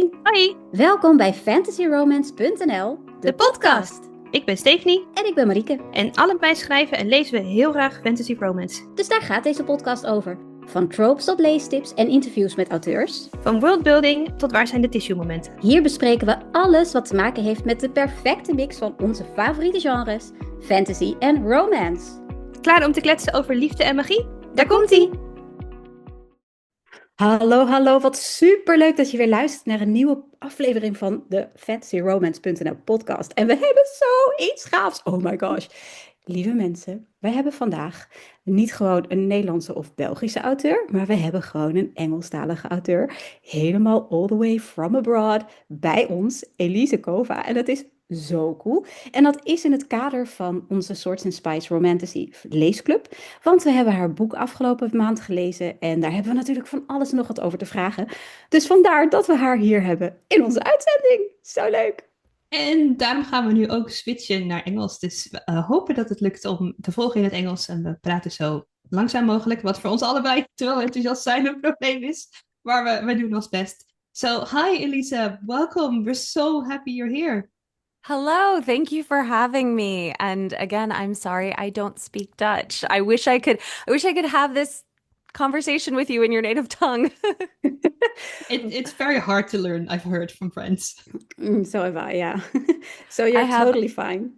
Hoi, Hoi, welkom bij fantasyromance.nl, de podcast. Ik ben Stéphanie En ik ben Marieke. en allebei schrijven en lezen we heel graag fantasy romance. Dus daar gaat deze podcast over. Van tropes tot leestips en interviews met auteurs. Van worldbuilding tot waar zijn de tissue momenten. Hier bespreken we alles wat te maken heeft met de perfecte mix van onze favoriete genres, fantasy en romance. Klaar om te kletsen over liefde en magie? Daar komt-ie! Hallo, wat superleuk dat je weer luistert naar een nieuwe aflevering van de fantasyromance.nl podcast. En we hebben zoiets gaafs, oh my gosh. Lieve mensen, wij hebben vandaag niet gewoon een Nederlandse of Belgische auteur, maar we hebben gewoon een Engelstalige auteur, helemaal all the way from abroad, bij ons, Elise Kova. En dat is zo cool. En dat is in het kader van onze Swords&Spice Romantasy leesclub, want we hebben haar boek afgelopen maand gelezen en daar hebben we natuurlijk van alles en nog wat over te vragen. Dus vandaar dat we haar hier hebben in onze uitzending. Zo leuk! En daarom gaan we nu ook switchen naar Engels. Dus we hopen dat het lukt om te volgen in het Engels. En we praten zo langzaam mogelijk. Wat voor ons allebei, terwijl enthousiast zijn, een probleem is. Maar we doen ons best. So, hi Elisa, welcome. We're so happy you're here. Hello, thank you for having me. And again, I'm sorry I don't speak Dutch. I wish I could have this conversation with you in your native tongue. It's very hard to learn, I've heard from friends. So have I, yeah. So you're totally fine.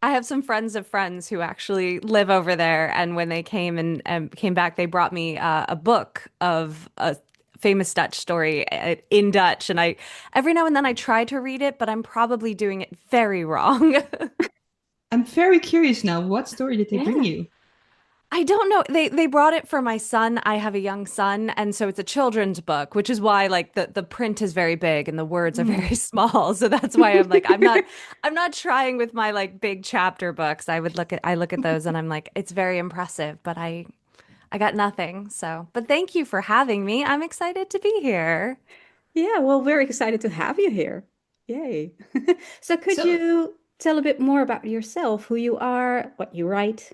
I have some friends of friends who actually live over there, and when they came and came back, they brought me a book of a famous Dutch story in Dutch, and I every now and then I try to read it, but I'm probably doing it very wrong. I'm very curious now. What story did they bring you? I don't know. They brought it for my son. I have a young son, and so it's a children's book, which is why like the print is very big and the words are very small. So that's why I'm like I'm not trying with my like big chapter books. I look at those and I'm like it's very impressive, but I got nothing. So, but thank you for having me. I'm excited to be here. Yeah, well, we're excited to have you here. Yay. So could you tell a bit more about yourself, who you are, what you write?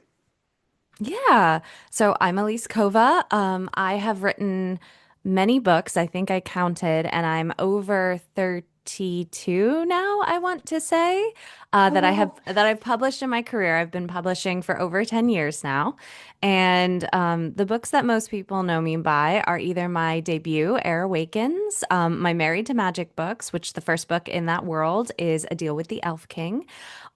Yeah. So I'm Elise Kova. I have written many books. I think I counted, and I'm over 32 now, I want to say, that I've published in my career. I've been publishing for over 10 years now. And the books that most people know me by are either my debut, Air Awakens, my Married to Magic books, which the first book in that world is A Deal with the Elf King,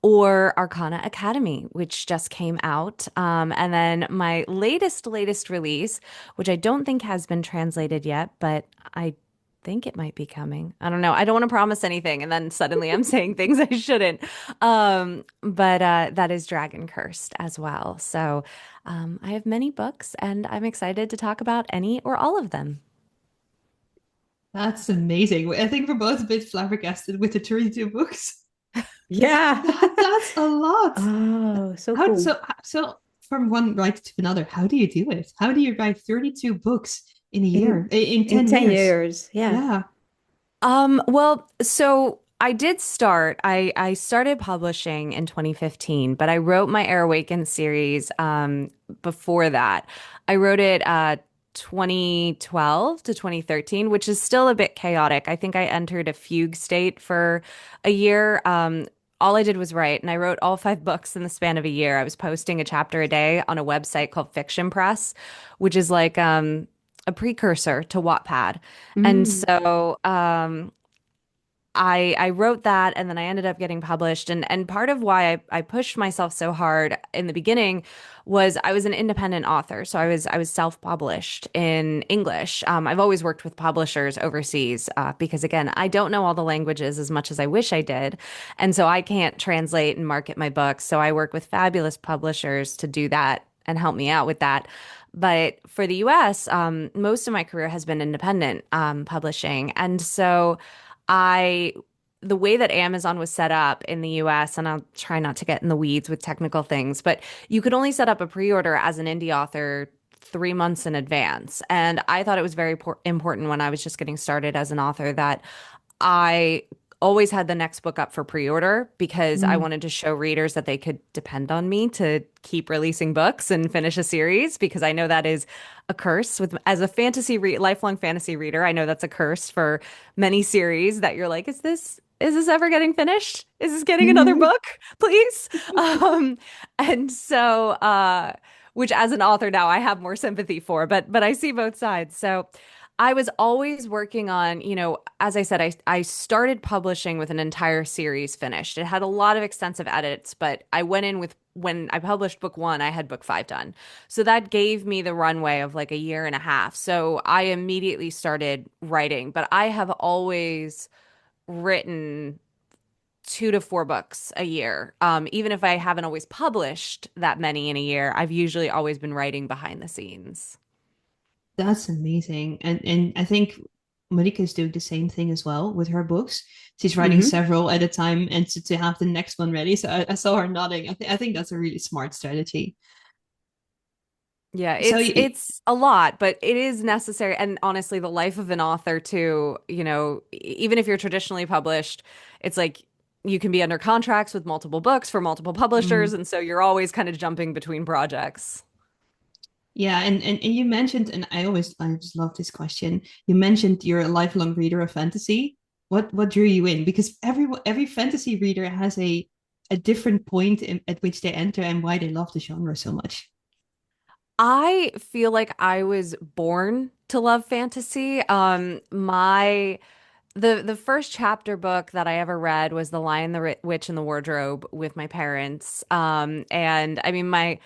or Arcana Academy, which just came out. And then my latest release, which I don't think has been translated yet, but I think it might be coming. I don't know. I don't want to promise anything, and then suddenly I'm saying things I shouldn't. But that is Dragon Cursed as well. So I have many books, and I'm excited to talk about any or all of them. That's amazing. I think we're both a bit flabbergasted with the 32 books. Yeah. That's a lot. Oh, so cool. So from one writer to another, how do you do it? How do you write 32 books in a year? In 10 years. Yeah. Well, so I did start. I started publishing in 2015, but I wrote my Air Awakens series before that. I wrote it 2012 to 2013, which is still a bit chaotic. I think I entered a fugue state for a year. All I did was write, and I wrote all 5 books in the span of a year. I was posting a chapter a day on a website called Fiction Press, which is like a precursor to Wattpad. And so I wrote that, and then I ended up getting published. And part of why I pushed myself so hard in the beginning was I was an independent author. So I was self-published in English. I've always worked with publishers overseas because, again, I don't know all the languages as much as I wish I did. And so I can't translate and market my books. So I work with fabulous publishers to do that and help me out with that. But for the US, most of my career has been independent publishing. And so the way that Amazon was set up in the US, and I'll try not to get in the weeds with technical things, but you could only set up a pre-order as an indie author 3 months in advance. And I thought it was very important when I was just getting started as an author that I always had the next book up for pre-order because I Mm. wanted to show readers that they could depend on me to keep releasing books and finish a series because I know that is a curse with as a lifelong fantasy reader. I know that's a curse for many series that you're like, is this ever getting finished? Is this getting another book, please? And so which as an author now I have more sympathy for, but I see both sides. So I was always working on, as I said, I started publishing with an entire series finished. It had a lot of extensive edits, but I went in with when I published book one, I had book five done. So that gave me the runway of like a year and a half. So I immediately started writing, but I have always written 2 to 4 books a year. Even if I haven't always published that many in a year, I've usually always been writing behind the scenes. That's amazing. And I think Marieke is doing the same thing as well with her books. She's writing Hmm. several at a time and to have the next one ready. So I saw her nodding. I think that's a really smart strategy. Yeah, So it's a lot, but it is necessary. And honestly, the life of an author too, even if you're traditionally published, it's like you can be under contracts with multiple books for multiple publishers, mm, and so you're always kind of jumping between projects. yeah, and you mentioned, and I just love this question. You mentioned you're a lifelong reader of fantasy. What drew you in? Because every fantasy reader has a different point at which they enter and why they love the genre so much. I feel like I was born to love fantasy. The first chapter book that I ever read was The Lion, the Witch, and the Wardrobe with my parents. And I mean, my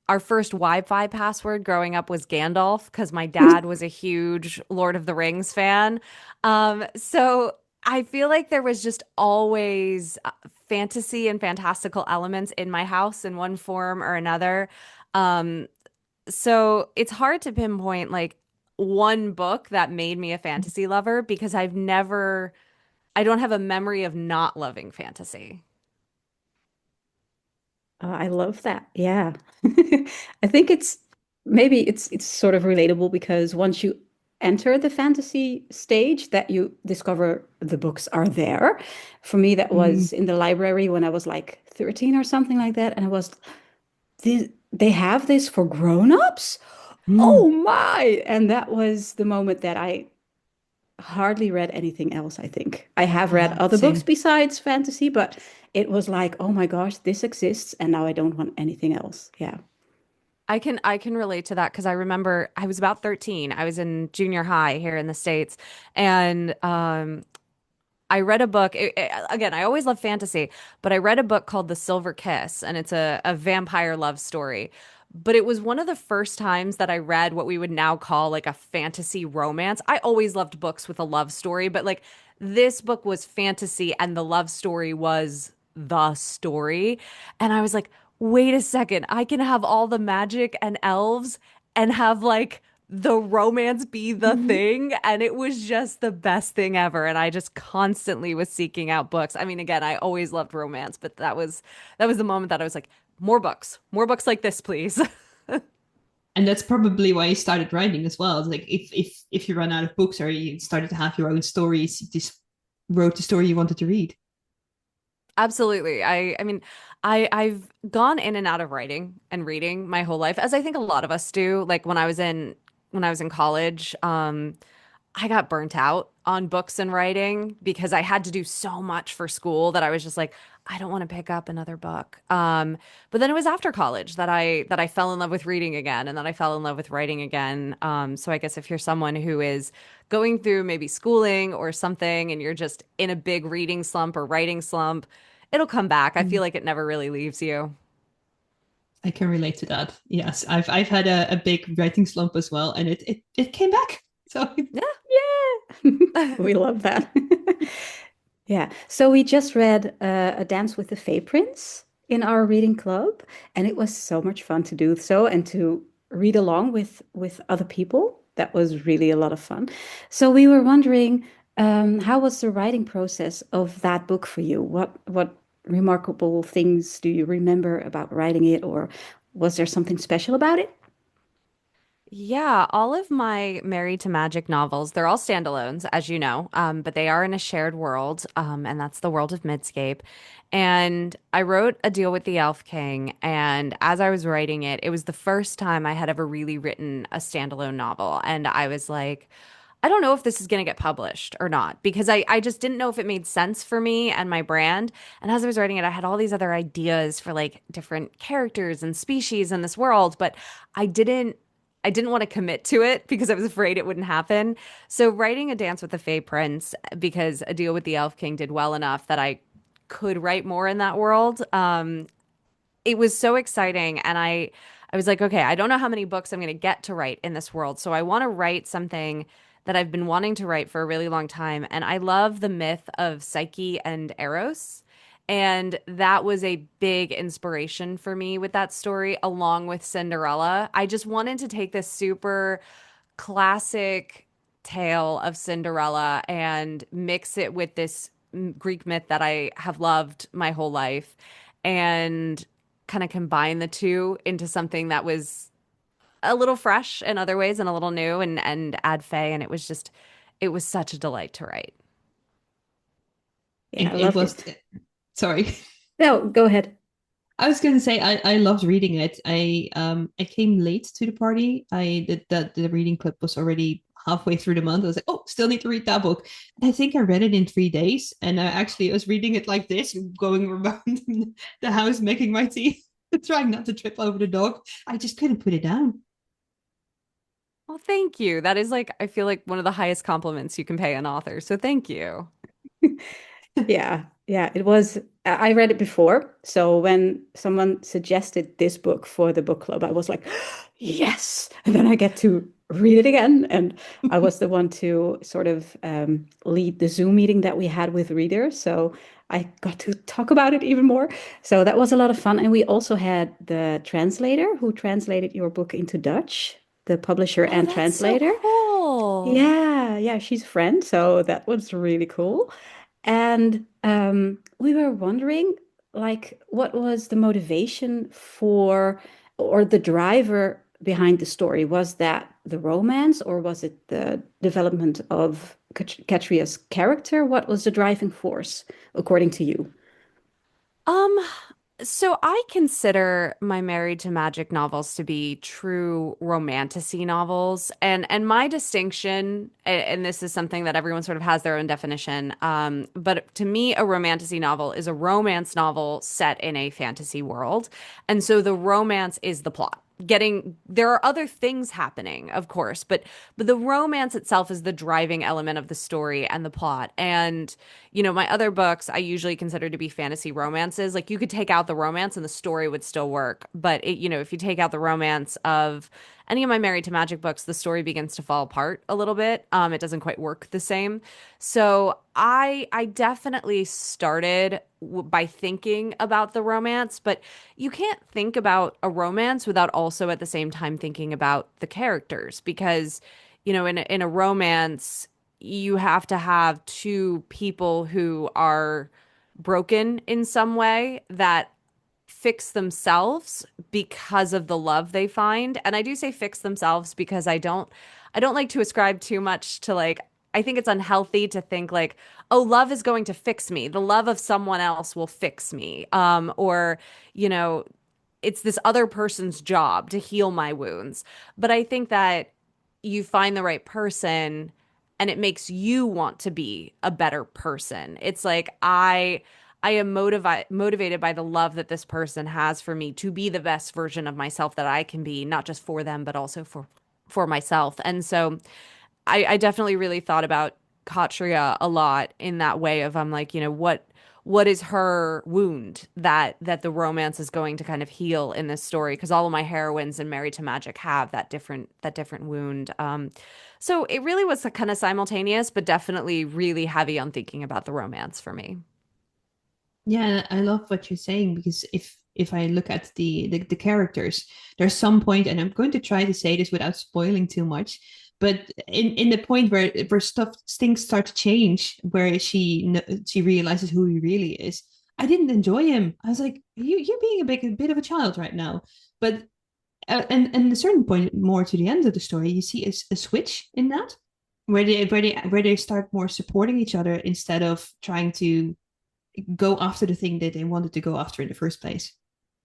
our first Wi-Fi password growing up was Gandalf because my dad was a huge Lord of the Rings fan. So I feel like there was just always fantasy and fantastical elements in my house in one form or another. Um, so it's hard to pinpoint like one book that made me a fantasy lover because I don't have a memory of not loving fantasy. I love that. Yeah. I think maybe it's sort of relatable because once you enter the fantasy stage that you discover the books are there. For me, that Mm, was in the library when I was like 13 or something like that. And I was, they have this for grown-ups? mm. Oh my! And that was the moment that I hardly read anything else, I think. I have read other books Same. besides fantasy, but it was like, oh my gosh, this exists, and now I don't want anything else. Yeah. I can relate to that because I remember I was about 13. I was in junior high here in the States and I read a book. Again, I always love fantasy, but I read a book called The Silver Kiss, and it's a vampire love story. But it was one of the first times that I read what we would now call like a fantasy romance. I always loved books with a love story, but like this book was fantasy and the love story was the story. And I was like, wait a second, I can have all the magic and elves and have like the romance be the thing. And it was just the best thing ever. And I just constantly was seeking out books. I mean, again, I always loved romance, but that was the moment that I was like, more books like this, please. And that's probably why you started writing as well. It's like if you run out of books or you started to have your own stories, you just wrote the story you wanted to read. Absolutely. I mean, I've gone in and out of writing and reading my whole life, as I think a lot of us do. Like when I was in college, I got burnt out on books and writing because I had to do so much for school that I was just like, I don't want to pick up another book. But then it was after college that I fell in love with reading again, and then I fell in love with writing again. So I guess if you're someone who is going through maybe schooling or something, and you're just in a big reading slump or writing slump, it'll come back. I feel Mm. like it never really leaves you. I can relate to that. Yes, I've had a big writing slump as well, and it came back. So Yeah. We love that. Yeah. So we just read A Dance with the Fae Prince in our reading club, and it was so much fun to do so and to read along with other people. That was really a lot of fun. So we were wondering, how was the writing process of that book for you? What remarkable things do you remember about writing it, or was there something special about it? Yeah, all of my Married to Magic novels, they're all standalones, as you know, but they are in a shared world, and that's the world of Midscape. And I wrote A Deal with the Elf King, and as I was writing it, it was the first time I had ever really written a standalone novel. And I was like, I don't know if this is going to get published or not because I just didn't know if it made sense for me and my brand. And as I was writing it, I had all these other ideas for like different characters and species in this world, but I didn't I didn't want to commit to it because I was afraid it wouldn't happen. So writing A Dance with the Fae Prince because A Deal with the Elf King did well enough that I could write more in that world. It was so exciting and I was like, okay, I don't know how many books I'm going to get to write in this world. So I want to write something that I've been wanting to write for a really long time. And I love the myth of Psyche and Eros. And that was a big inspiration for me with that story, along with Cinderella. I just wanted to take this super classic tale of Cinderella and mix it with this Greek myth that I have loved my whole life and kind of combine the two into something that was a little fresh in other ways and a little new and add Faye. And it was such a delight to write. Yeah, I It loved was, it. sorry. No, go ahead. I was going to say I loved reading it. I came late to the party. I did that the reading club was already halfway through the month. I was like, oh, still need to read that book. And I think I read it in 3 days. And I was reading it like this, going around the house making my tea, trying not to trip over the dog. I just couldn't put it down. Well, thank you. That is like, I feel like one of the highest compliments you can pay an author. So thank you. Yeah, yeah, it was. I read it before. So when someone suggested this book for the book club, I was like, yes. And then I get to read it again. And I was the one to sort of lead the Zoom meeting that we had with readers. So I got to talk about it even more. So that was a lot of fun. And we also had the translator who translated your book into Dutch, the publisher Oh, and that's so translator. cool. Yeah, yeah, she's a friend. So that was really cool. And we were wondering, like, what was the motivation for, or the driver behind the story? Was that the romance, or was it the development of Katria's character? What was the driving force, according to you? Um, so I consider my Married to Magic novels to be true romantasy novels. And my distinction, and this is something that everyone sort of has their own definition, but to me, a romantasy novel is a romance novel set in a fantasy world. And so the romance is the plot. There are other things happening, of course, but the romance itself is the driving element of the story and the plot. And my other books I usually consider to be fantasy romances. Like you could take out the romance and the story would still work. But if you take out the romance of any of my Married to Magic books, the story begins to fall apart a little bit. It doesn't quite work the same. So I definitely started by thinking about the romance, but you can't think about a romance without also at the same time thinking about the characters because in a romance you have to have two people who are broken in some way that fix themselves because of the love they find. And I do say fix themselves because I don't like to ascribe too much to like I think it's unhealthy to think like, oh, love is going to fix me. The love of someone else will fix me. Or, you know, it's this other person's job to heal my wounds. But I think that you find the right person and it makes you want to be a better person. It's like I am motivated by the love that this person has for me to be the best version of myself that I can be, not just for them, but also for myself. And so I definitely really thought about Katria a lot in that way of I'm like, what is her wound that the romance is going to kind of heal in this story? Because all of my heroines in Married to Magic have that different wound. So it really was kind of simultaneous, but definitely really heavy on thinking about the romance for me. Yeah, I love what you're saying because if I look at the characters, there's some point, and I'm going to try to say this without spoiling too much, but in the point where things start to change, where she realizes who he really is, I didn't enjoy him. I was like, you're being a bit of a child right now. But and a certain point more to the end of the story, you see a switch in that where they start more supporting each other instead of trying to go after the thing that they wanted to go after in the first place.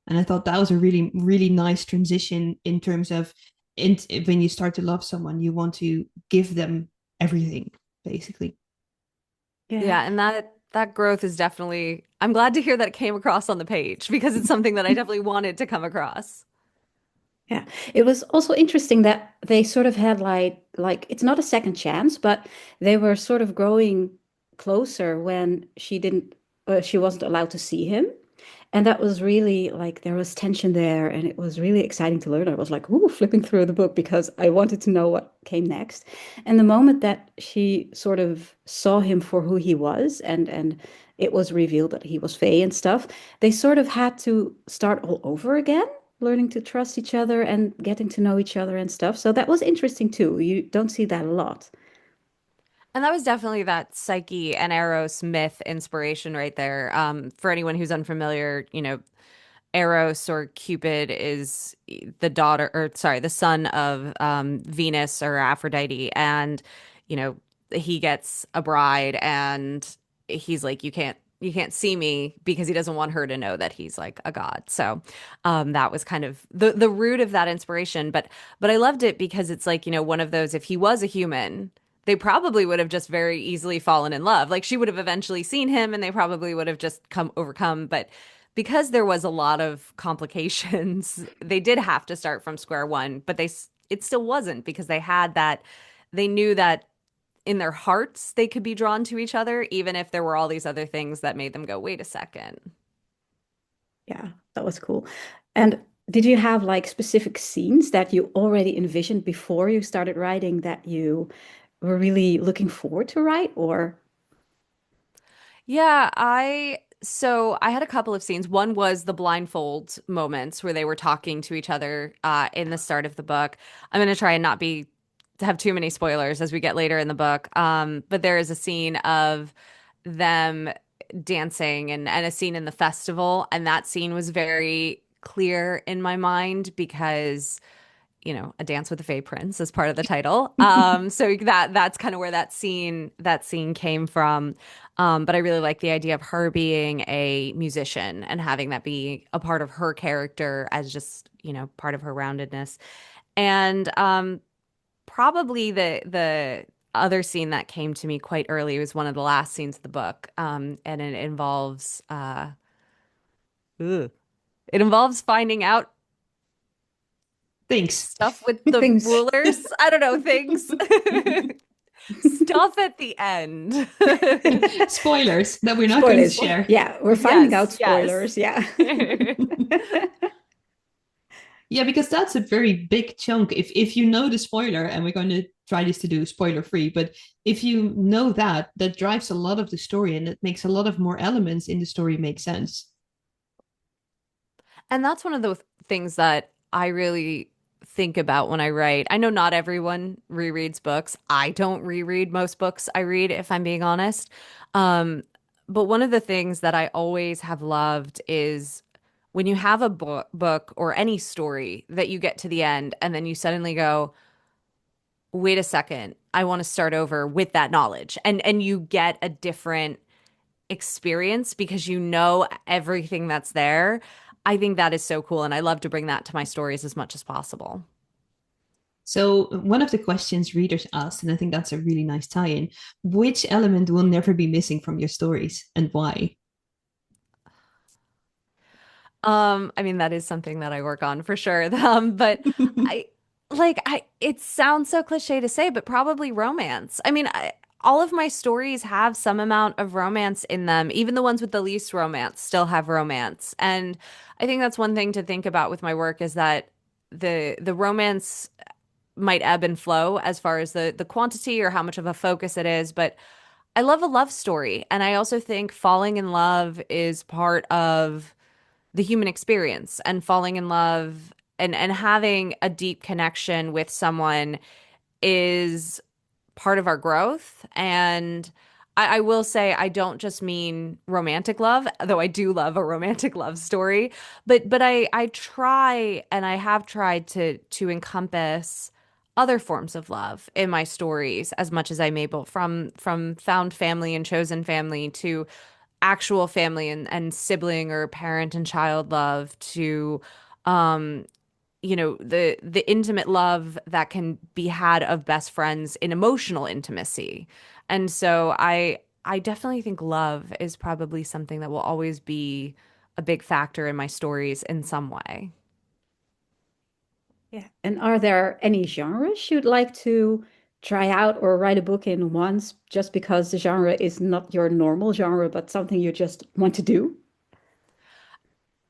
And I thought that was a really, really nice transition in terms of when you start to love someone, you want to give them everything, basically. Yeah, and that growth is definitely, I'm glad to hear that it came across on the page because it's something that I definitely wanted to come across. Yeah, it was also interesting that they sort of had like it's not a second chance, but they were sort of growing closer when she wasn't allowed to see him. And that was really like there was tension there, and it was really exciting to learn. I was like, ooh, flipping through the book because I wanted to know what came next. And the moment that she sort of saw him for who he was, and it was revealed that he was Fae and stuff, they sort of had to start all over again, learning to trust each other and getting to know each other and stuff. So that was interesting too. You don't see that a lot. And that was definitely that Psyche and Eros myth inspiration right there. For anyone who's unfamiliar, Eros or Cupid is the son of Venus or Aphrodite, and you know he gets a bride, and he's like, you can't see me because he doesn't want her to know that he's like a god. So that was kind of the root of that inspiration. But I loved it because it's like one of those, if he was a human. They probably would have just very easily fallen in love. Like she would have eventually seen him and they probably would have just come overcome. But because there was a lot of complications, they did have to start from square one, but it still wasn't because they knew that in their hearts they could be drawn to each other, even if there were all these other things that made them go, wait a second. Yeah, that was cool. And did you have like specific scenes that you already envisioned before you started writing that you were really looking forward to write or Yeah, I had a couple of scenes. One was the blindfold moments where they were talking to each other in the start of the book. I'm going to try and not be to have too many spoilers as we get later in the book. But there is a scene of them dancing and a scene in the festival, and that scene was very clear in my mind because A Dance with the Fae Prince is part of the title. So that's kind of where that scene came from. But I really like the idea of her being a musician and having that be a part of her character as just, part of her roundedness. And probably the other scene that came to me quite early was one of the last scenes of the book. And ugh. It involves finding out Thanks. stuff with the things? rulers. I don't know, things. Stuff at the end. Spoilers that we're not going to Spoilers. share. Yeah, we're finding out Yes, yes. spoilers. Yeah. Yeah, because that's a very big chunk. If you know the spoiler, and we're going to try this to do spoiler free, but if you know that, that drives a lot of the story and it makes a lot of more elements in the story make sense. And that's one of the things that I really think about when I write. I know not everyone rereads books. I don't reread most books I read, if I'm being honest. Um, but one of the things that I always have loved is when you have a book or any story that you get to the end and then you suddenly go, wait a second, I want to start over with that knowledge. And you get a different experience because you know everything that's there. I think that is so cool. And I love to bring that to my stories as much as possible. So, one of the questions readers asked, and I think that's a really nice tie in, which element will never be missing from your stories and why? I mean, that is something that I work on for sure. But I it sounds so cliche to say, but probably romance. I mean, all of my stories have some amount of romance in them. Even the ones with the least romance still have romance. And I think that's one thing to think about with my work is that the romance might ebb and flow as far as the quantity or how much of a focus it is, but I love a love story. And I also think falling in love is part of the human experience, and falling in love and having a deep connection with someone is part of our growth. And I will say I don't just mean romantic love, though I do love a romantic love story. But I try and I have tried to encompass other forms of love in my stories as much as I'm able, from found family and chosen family to actual family and sibling or parent and child love to um the intimate love that can be had of best friends in emotional intimacy. And so I definitely think love is probably something that will always be a big factor in my stories in some way. Yeah. And are there any genres you'd like to try out or write a book in once just because the genre is not your normal genre, but something you just want to do?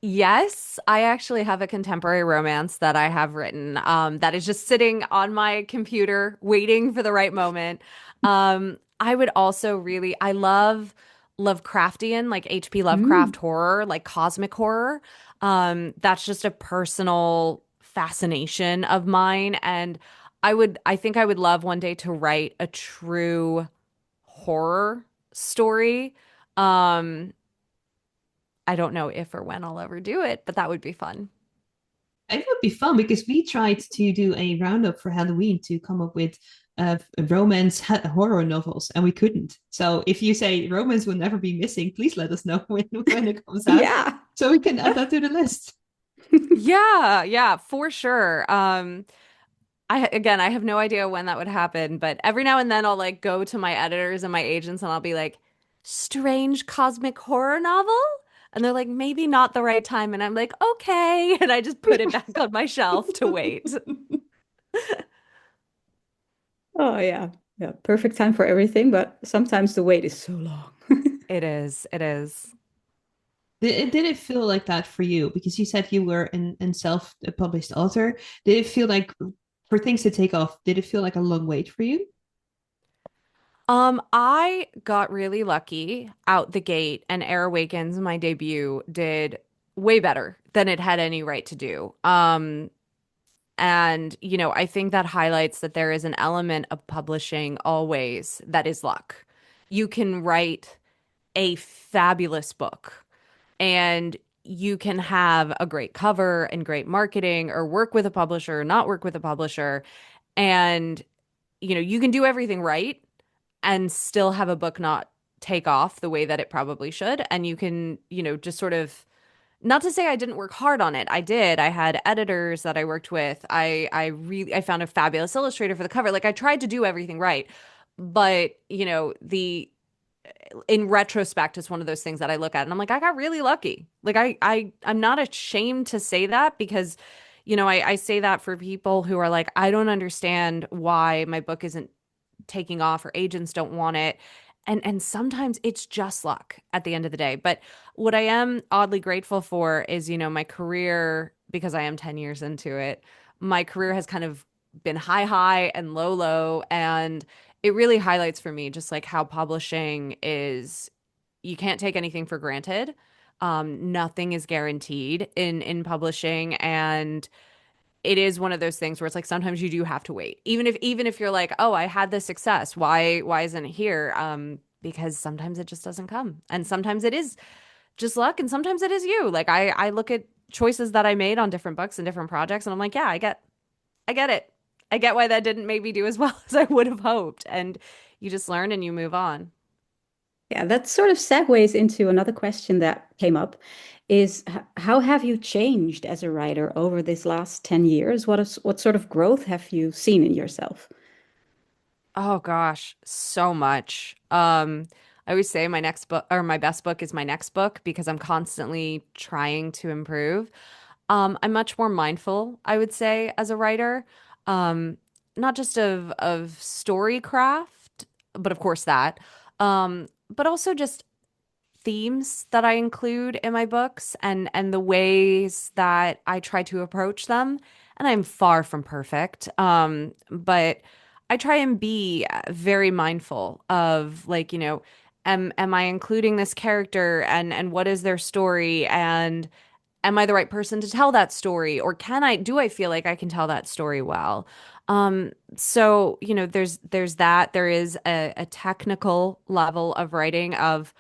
Yes, I actually have a contemporary romance that I have written that is just sitting on my computer waiting for the right moment. I would also really, I love Lovecraftian, like H.P. Lovecraft Mm. horror, like cosmic horror. That's just a personal fascination of mine. And I think I would love one day to write a true horror story. Um, I don't know if or when I'll ever do it, but that would be fun. It would be fun because we tried to do a roundup for Halloween to come up with romance horror novels, and we couldn't. So if you say romance will never be missing, please let us know when it comes out Yeah. so we can add that to the list. Yeah, yeah, for sure. I have no idea when that would happen, but every now and then I'll like go to my editors and my agents and I'll be like, strange cosmic horror novel? And they're like, maybe not the right time. And I'm like, okay. And I just put it back on my shelf to wait. Oh, yeah. Yeah. Perfect time for everything, but sometimes the wait is so long. It is. It is. Did it feel like that for you? Because you said you were an self-published author. Did it feel like for things to take off, did it feel like a long wait for you? I got really lucky out the gate, and Air Awakens, my debut, did way better than it had any right to do. And, I think that highlights that there is an element of publishing always that is luck. You can write a fabulous book and you can have a great cover and great marketing or work with a publisher or not work with a publisher. And, you can do everything right and still have a book not take off the way that it probably should. And you can, just sort of not to say I didn't work hard on it. I did. I had editors that I worked with. I found a fabulous illustrator for the cover. Like I tried to do everything right. But, the in retrospect it's one of those things that I look at and I'm like, I got really lucky. Like I'm not ashamed to say that because, I say that for people who are like, I don't understand why my book isn't taking off or agents don't want it. And sometimes it's just luck at the end of the day. But what I am oddly grateful for is, my career, because I am 10 years into it, my career has kind of been high and low. And it really highlights for me just like how publishing is, you can't take anything for granted. Nothing is guaranteed in publishing. And it is one of those things where it's like sometimes you do have to wait. Even if you're like, "Oh, I had this success. Why isn't it here?" Because sometimes it just doesn't come. And sometimes it is just luck and sometimes it is you. Like I look at choices that I made on different books and different projects and I'm like, "Yeah, I get it. I get why that didn't maybe do as well as I would have hoped." And you just learn and you move on. Yeah, that sort of segues into another question that came up is how have you changed as a writer over this last 10 years? What sort of growth have you seen in yourself? Oh gosh, so much. I always say my next book or my best book is my next book because I'm constantly trying to improve. I'm much more mindful, I would say, as a writer. Um, Not just of story craft, but of course that. But also just themes that I include in my books and the ways that I try to approach them. And I'm far from perfect. But I try and be very mindful of like, am I including this character and what is their story? And am I the right person to tell that story? Or do I feel like I can tell that story well? So, there's that. There is a technical level of writing of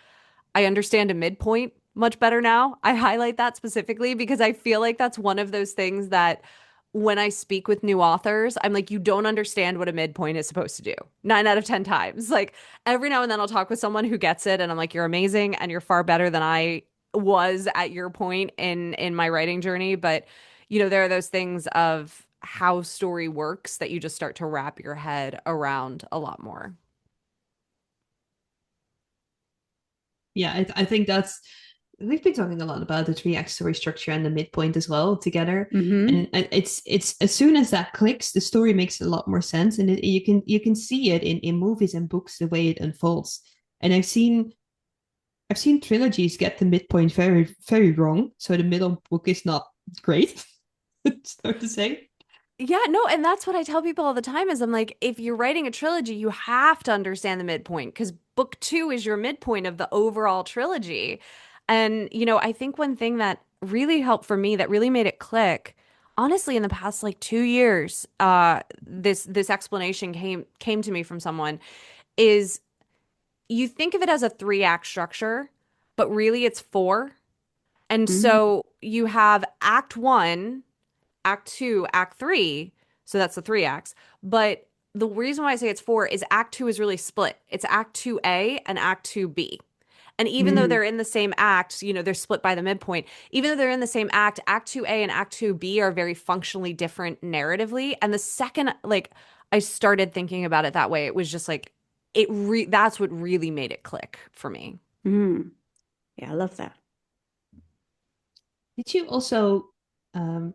I understand a midpoint much better now. I highlight that specifically because I feel like that's one of those things that when I speak with new authors, I'm like, you don't understand what a midpoint is supposed to do. 9 out of 10 times. Like every now and then I'll talk with someone who gets it and I'm like, you're amazing and you're far better than I was at your point in my writing journey. But there are those things of how story works that you just start to wrap your head around a lot more. Yeah, I think we've been talking a lot about the three act story structure and the midpoint as well together. Mm-hmm. And it's as soon as that clicks, the story makes a lot more sense, and you can see it in movies and books the way it unfolds. And I've seen trilogies get the midpoint very very wrong, so the middle book is not great. So to say. Yeah, no, and that's what I tell people all the time is I'm like, if you're writing a trilogy, you have to understand the midpoint because book two is your midpoint of the overall trilogy. And, I think one thing that really helped for me that really made it click, honestly, in the past like 2 years, this explanation came to me from someone is you think of it as a 3 act structure, but really it's four. And Mm-hmm. so you have act one, act two, act three. So that's the 3 acts. But the reason why I say it's four is act two is really split. It's act 2A and act 2B. And even though Mm-hmm. they're in the same act, they're split by the midpoint. Even though they're in the same act 2A and act 2B are very functionally different narratively. And the second, like, I started thinking about it that way, it was just like, that's what really made it click for me. Mm. Yeah, I love that. Did you also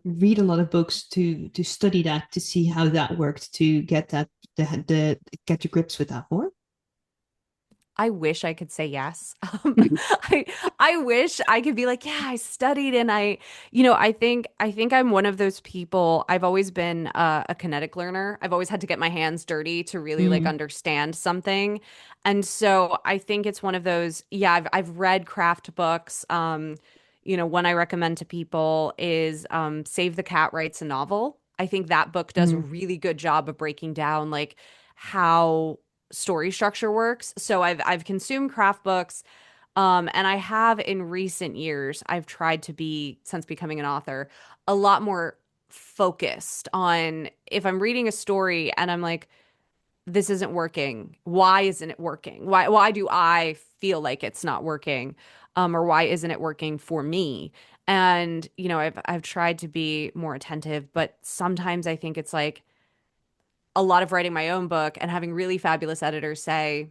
read a lot of books to study that, to see how that worked, to get get to grips with that more? I wish I could say yes. I I wish I could be like, yeah, I studied and I think I'm one of those people. I've always been a kinetic learner. I've always had to get my hands dirty to really like Mm. understand something. And so I think it's one of those, yeah, I've read craft books. One I recommend to people is Save the Cat Writes a Novel. I think that book does a Mm. really good job of breaking down like how story structure works. So I've consumed craft books, and I have in recent years, I've tried to be, since becoming an author, a lot more focused on if I'm reading a story and I'm like, this isn't working. Why isn't it working? Why do I feel like it's not working? Or why isn't it working for me? And I've tried to be more attentive, but sometimes I think it's like a lot of writing my own book and having really fabulous editors say,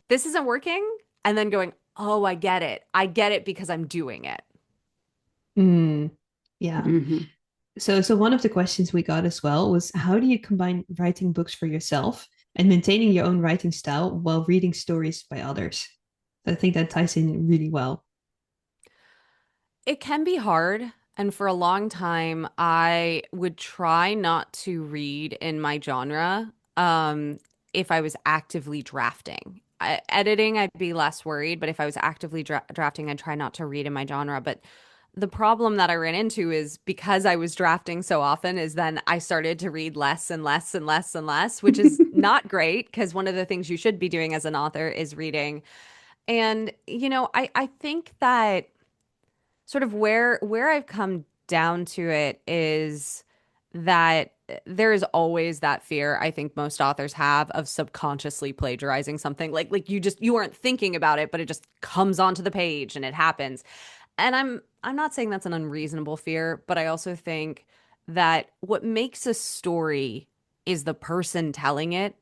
this isn't working. And then going, oh, I get it. I get it because I'm doing it. Mm. Yeah. Mm-hmm. So one of the questions we got as well was, how do you combine writing books for yourself and maintaining your own writing style while reading stories by others? I think that ties in really well. It can be hard. And for a long time, I would try not to read in my genre if I was actively drafting. Editing, I'd be less worried, but if I was actively drafting, I'd try not to read in my genre. But the problem that I ran into is because I was drafting so often, is then I started to read less and less and less and less, which is not great because one of the things you should be doing as an author is reading. And, I think that sort of where I've come down to it is that there is always that fear I think most authors have of subconsciously plagiarizing something like you aren't thinking about it but it just comes onto the page and it happens. And I'm not saying that's an unreasonable fear, but I also think that what makes a story is the person telling it.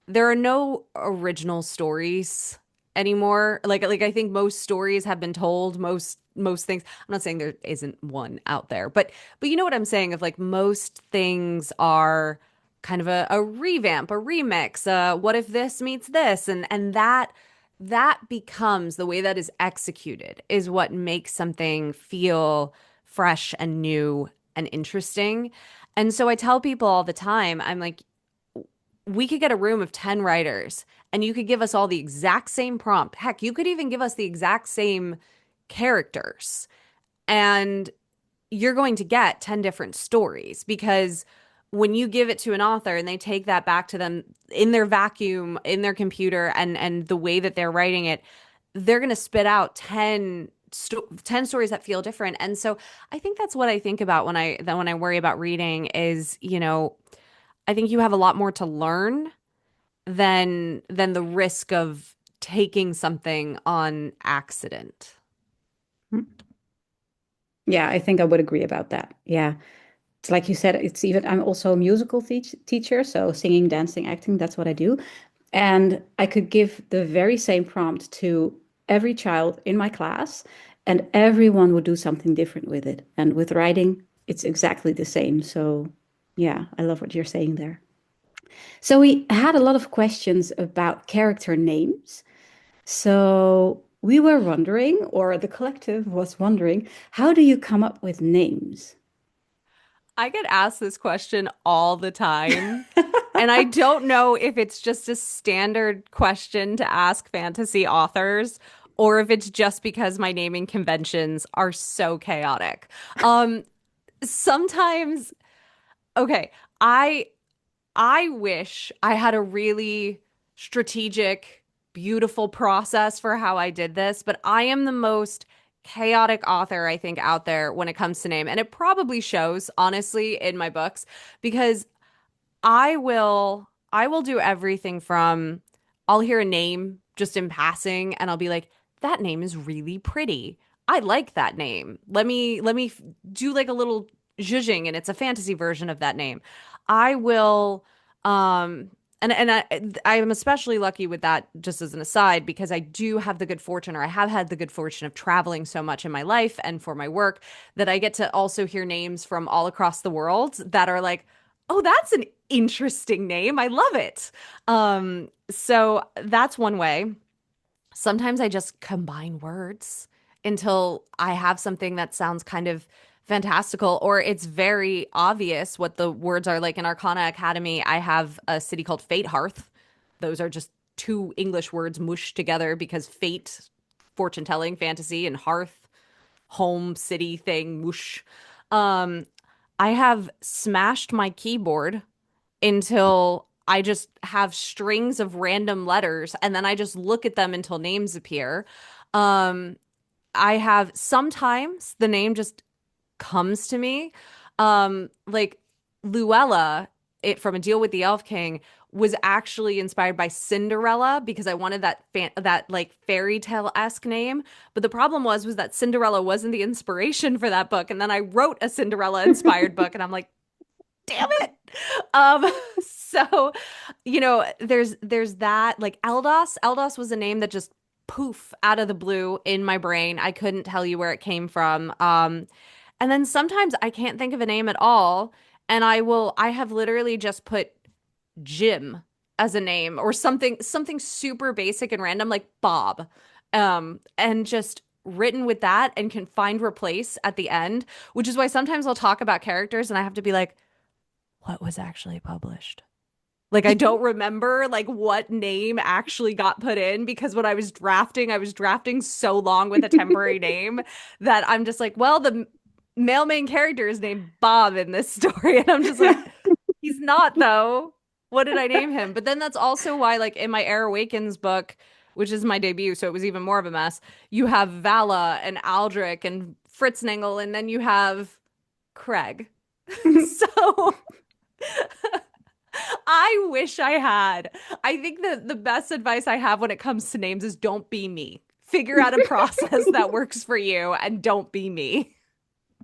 There are no original stories anymore. Like I think most stories have been told, most things. I'm not saying there isn't one out there, but you know what I'm saying of like most things are kind of a revamp, a remix, what if this meets this? And that becomes the way that is executed is what makes something feel fresh and new and interesting. And so I tell people all the time, I'm like, we could get a room of 10 writers and you could give us all the exact same prompt. Heck, you could even give us the exact same characters. And you're going to get 10 different stories because when you give it to an author and they take that back to them in their vacuum, in their computer, and the way that they're writing it, they're going to spit out 10 stories that feel different. And so I think that's what I think about when I worry about reading is, I think you have a lot more to learn than the risk of taking something on accident. Yeah, I think I would agree about that. Yeah. It's like you said, I'm also a musical teacher, so singing, dancing, acting, that's what I do. And I could give the very same prompt to every child in my class, and everyone would do something different with it. And with writing, it's exactly the same. So, yeah, I love what you're saying there. So, we had a lot of questions about character names. So, we were wondering, or the collective was wondering, how do you come up with names? I get asked this question all the time. And I don't know if it's just a standard question to ask fantasy authors or if it's just because my naming conventions are so chaotic. Sometimes, okay, I I wish I had a really strategic, beautiful process for how I did this, but I am the most chaotic author I think out there when it comes to name. And it probably shows, honestly, in my books because I will do everything from I'll hear a name just in passing and I'll be like, that name is really pretty. I like that name. Let me do like a little zhuzhing and it's a fantasy version of that name. I will I am especially lucky with that just as an aside because I do have the good fortune or I have had the good fortune of traveling so much in my life and for my work that I get to also hear names from all across the world that are like, oh, that's an interesting name. I love it. So that's one way. Sometimes I just combine words until I have something that sounds kind of fantastical, or it's very obvious what the words are. Like in Arcana Academy, I have a city called Fate Hearth. Those are just two English words mushed together because fate, fortune telling, fantasy, and hearth, home, city thing, whoosh. Um, I have smashed my keyboard until I just have strings of random letters and then I just look at them until names appear. Um, I have sometimes the name just comes to me. Like Luella, it from A Deal with the Elf King was actually inspired by Cinderella because I wanted that like fairy tale-esque name. But the problem was that Cinderella wasn't the inspiration for that book. And then I wrote a Cinderella inspired book and I'm like, damn it. Um, so, there's that like Eldos. Eldos was a name that just poof out of the blue in my brain. I couldn't tell you where it came from. And then sometimes I can't think of a name at all, and I have literally just put Jim as a name or something super basic and random like Bob. And just written with that and can find replace at the end, which is why sometimes I'll talk about characters and I have to be like, what was actually published? Like I don't remember like what name actually got put in because when I was drafting so long with a temporary name that I'm just like, well, the male main character is named Bob in this story. And I'm just like, he's not though. What did I name him? But then that's also why like in my Air Awakens book, which is my debut, so it was even more of a mess, you have Vala and Aldrich and Fritznangle, and then you have Craig. So I wish I had. I think that the best advice I have when it comes to names is don't be me. Figure out a process that works for you and don't be me.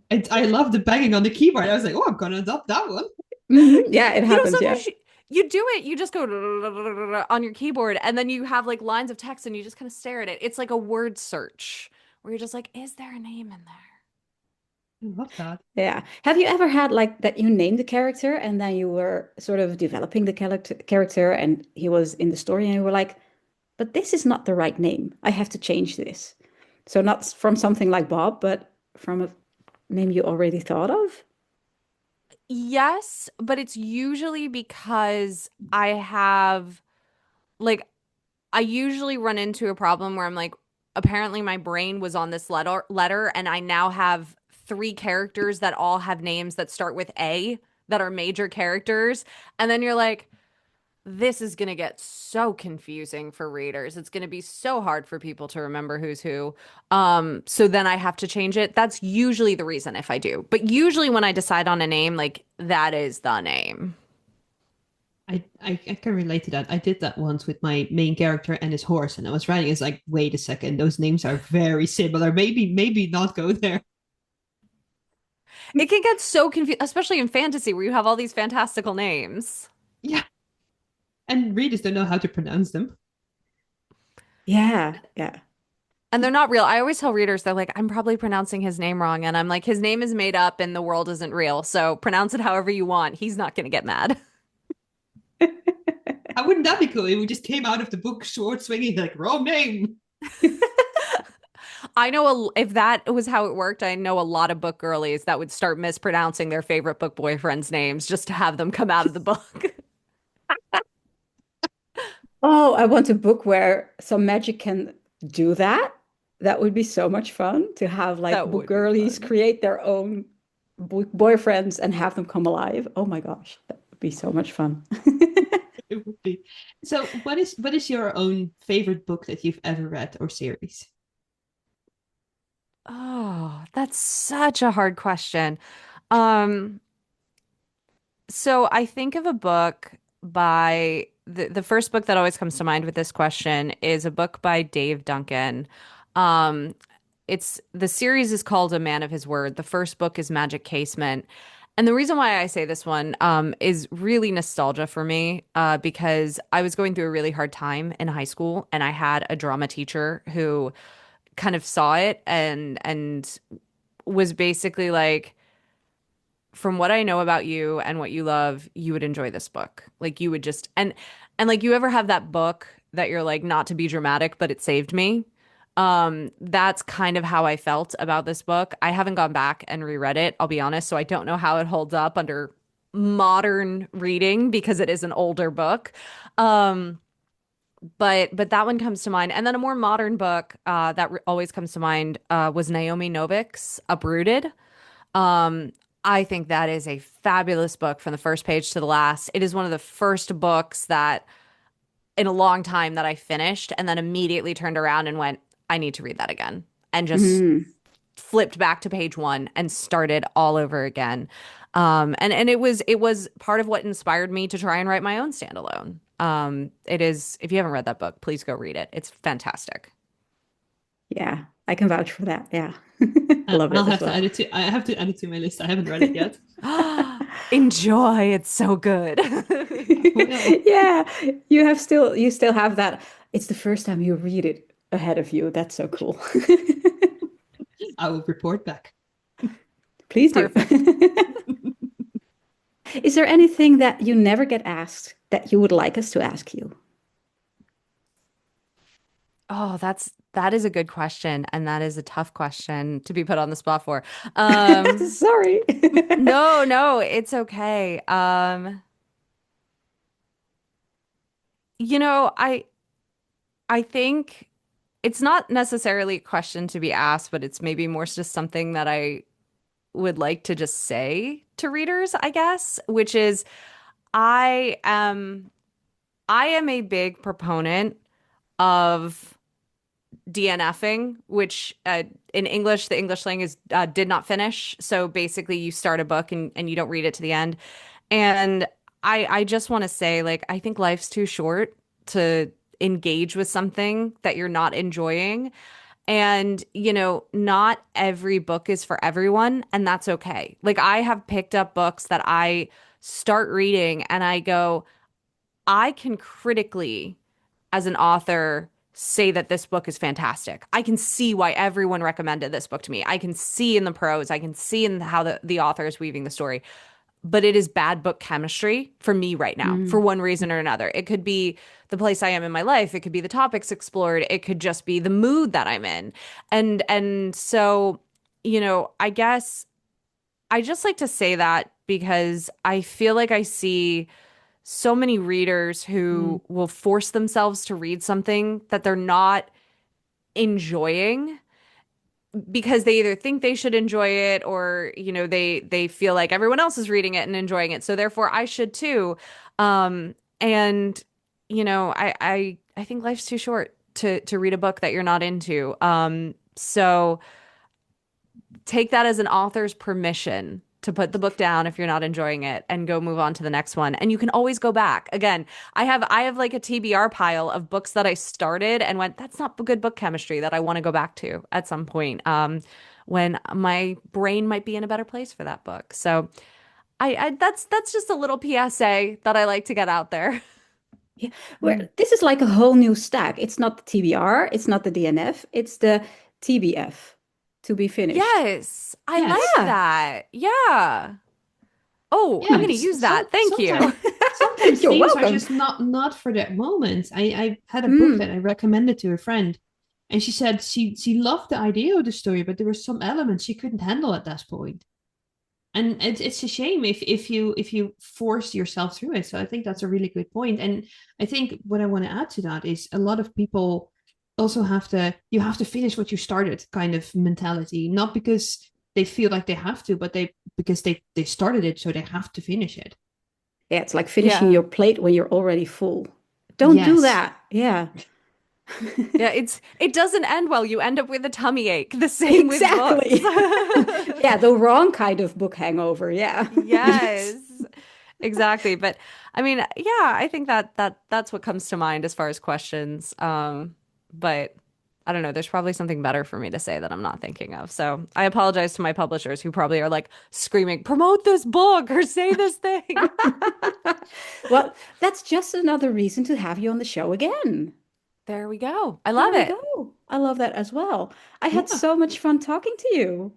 I love the banging on the keyboard. I was like, oh, I'm gonna adopt that one. Yeah, it happens. Sometimes you do it, you just go on your keyboard and then you have like lines of text and you just kind of stare at it. It's like a word search where you're just like, is there a name in there? I love that. Yeah. Have you ever had like that you named the character and then you were sort of developing the character and he was in the story and you were like, but this is not the right name. I have to change this. So not from something like Bob, but from a name you already thought of? Yes, but it's usually because like I usually run into a problem where I'm like, apparently my brain was on this letter and I now have 3 characters that all have names that start with A that are major characters. And then you're like, this is going to get so confusing for readers. It's going to be so hard for people to remember who's who. So then I have to change it. That's usually the reason if I do. But usually when I decide on a name, like that is the name. I can relate to that. I did that once with my main character and his horse, and I was writing. It's like, wait a second, those names are very similar. Maybe not go there. It can get so confusing, especially in fantasy where you have all these fantastical names. Yeah, and readers don't know how to pronounce them. Yeah. And they're not real. I always tell readers, they're like, I'm probably pronouncing his name wrong. And I'm like, his name is made up and the world isn't real. So pronounce it however you want. He's not going to get mad. How wouldn't that be cool if we just came out of the book sword swinging like wrong name? I know if that was how it worked, I know a lot of book girlies that would start mispronouncing their favorite book boyfriends' names just to have them come out of the book. Oh, I want a book where some magic can do that. That would be so much fun to have like That book would be girlies fun. create their own boyfriends and have them come alive. Oh my gosh, that would be so much fun. It would be. So, what is your own favorite book that you've ever read or series? Oh, that's such a hard question. Um, so I think of a book by the first book that always comes to mind with this question is a book by Dave Duncan. Um, it's the series is called A Man of His Word. The first book is Magic Casement. And the reason why I say this one is really nostalgia for me because I was going through a really hard time in high school and I had a drama teacher who kind of saw it and was basically like, from what I know about you and what you love, you would enjoy this book. Like you would just and like you ever have that book that you're like, not to be dramatic, but it saved me. That's kind of how I felt about this book. I haven't gone back and reread it, I'll be honest, so I don't know how it holds up under modern reading because it is an older book. Um, but that one comes to mind. And then a more modern book that always comes to mind was Naomi Novik's Uprooted. Um, I think that is a fabulous book from the first page to the last. It is one of the first books that in a long time that I finished and then immediately turned around and went, I need to read that again. And just Mm. flipped back to page 1 and started all over again. And it was part of what inspired me to try and write my own standalone. It is, if you haven't read that book, please go read it. It's fantastic. Yeah, I can vouch for that. Yeah. I love it I'll as have to well. add it to. I have to add it to my list. I haven't read it yet. Enjoy. It's so good. Yeah, you still have that. It's the first time you read it ahead of you. That's so cool. I will report back. Please do. Perfect. Is there anything that you never get asked that you would like us to ask you? Oh, that is a good question, and that is a tough question to be put on the spot for. Sorry. No, it's okay. You know, I think it's not necessarily a question to be asked, but it's maybe more just something that I would like to just say to readers, I guess, which is I am I am a big proponent of DNFing, which in English, the English slang is did not finish. So basically, you start a book and you don't read it to the end. And I just want to say, like, I think life's too short to engage with something that you're not enjoying. And, not every book is for everyone, and that's okay. Like, I have picked up books that I start reading and I go, I can critically, as an author, say that this book is fantastic. I can see why everyone recommended this book to me. I can see in the prose, I can see in how the author is weaving the story. But it is bad book chemistry for me right now, for Mm. one reason or another. It could be the place I am in my life. It could be the topics explored. It could just be the mood that I'm in. And so, I guess I just like to say that because I feel like I see so many readers Mm. who will force themselves to read something that they're not enjoying. because they either think they should enjoy it or, they feel like everyone else is reading it and enjoying it. So therefore I should too. And, I think life's too short to read a book that you're not into. So take that as an author's permission to put the book down if you're not enjoying it and go move on to the next one. And you can always go back. Again, I have like a TBR pile of books that I started and went, that's not good book chemistry, that I want to go back to at some point, when my brain might be in a better place for that book. So that's just a little PSA that I like to get out there. Yeah. This is like a whole new stack. It's not the TBR, it's not the DNF, it's the TBF, to be finished. Yes, I Yes. like Yeah. that. Yeah. Oh, Yeah, I'm going to use that. Thank you. Sometimes You're things welcome. are just not for that moment. I had a book that I recommended to a friend, and she said she loved the idea of the story, but there were some elements she couldn't handle at that point. And it's a shame if you force yourself through it. So I think that's a really good point. And I think what I want to add to that is a lot of people also have to finish what you started kind of mentality, not because they feel like they have to, but because they started it, so they have to finish it. Yeah, it's like finishing Yeah. your plate when you're already full. Don't do Yes. that. Yeah. Yeah, it doesn't end well. You end up with a tummy ache. The same Exactly. with books. Yeah, the wrong kind of book hangover. Yeah. Yes, exactly. But I mean, yeah, I think that's what comes to mind as far as questions. But I don't know. There's probably something better for me to say that I'm not thinking of. So I apologize to my publishers who probably are like screaming, promote this book or say this thing. Well, that's just another reason to have you on the show again. There we go. I love There it. we go. I love that as well. I had Yeah. so much fun talking to you.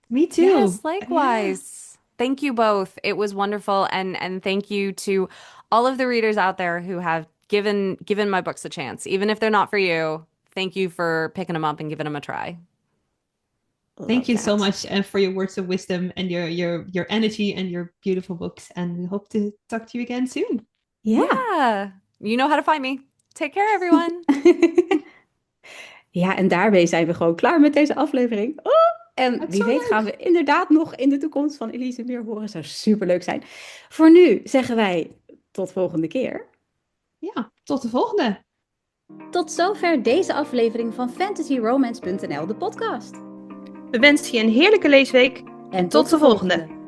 Me too. Yes, likewise. Thank you both. It was wonderful, and thank you to all of the readers out there who have given my books a chance, even if they're not for you. Thank you for picking them up and giving them a try. Thank Love you so that. much for your words of wisdom and your energy and your beautiful books. And we hope to talk to you again soon. Ja. Yeah. You know how to find me. Take care, everyone. Ja, en daarmee zijn we gewoon klaar met deze aflevering. Oh, en Het is wie zo weet leuk. gaan we inderdaad nog in de toekomst van Elise meer horen. Zou superleuk zijn. Voor nu zeggen wij tot volgende keer. Ja, tot de volgende. Tot zover deze aflevering van fantasyromance.nl, de podcast. We wensen je een heerlijke leesweek. En Tot de volgende.